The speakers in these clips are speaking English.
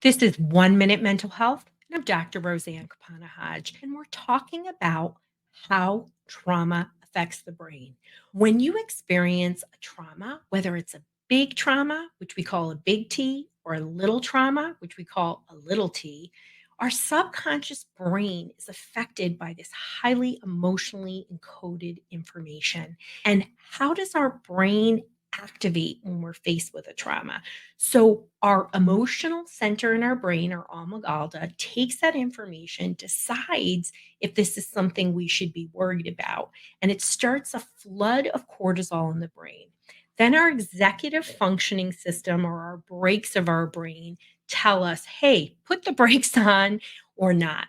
This is 1 Minute Mental Health, and I'm Dr. Roseann Capanna-Hodge, and we're talking about how trauma affects the brain. When you experience a trauma, whether it's a big trauma, which we call a big T, or a little trauma, which we call a little t, our subconscious brain is affected by this highly emotionally encoded information. And how does our brain activate when we're faced with a trauma? So, our emotional center in our brain, our amygdala, takes that information, decides if this is something we should be worried about, and it starts a flood of cortisol in the brain. Then, our executive functioning system or our brakes of our brain tell us, hey, put the brakes on or not.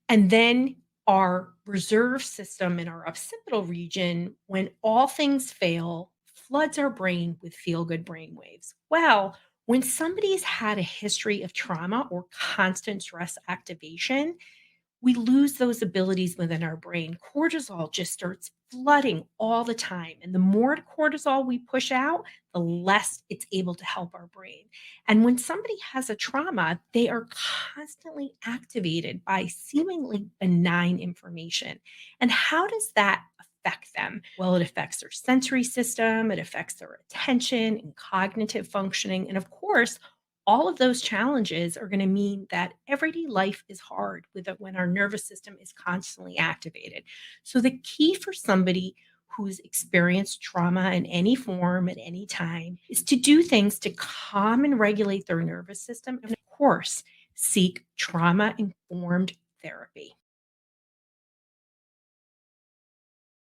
And then our reserve system in our occipital region, when all things fail, floods our brain with feel good brain waves. Well, when somebody's had a history of trauma or constant stress activation, we lose those abilities within our brain. Cortisol just starts flooding all the time. And the more cortisol we push out, the less it's able to help our brain. And when somebody has a trauma, they are constantly activated by seemingly benign information. And how does that affect them? Well, it affects their sensory system, it affects their attention and cognitive functioning. And of course, all of those challenges are going to mean that everyday life is hard with it when our nervous system is constantly activated. So the key for somebody who's experienced trauma in any form at any time is to do things to calm and regulate their nervous system and of course seek trauma informed therapy.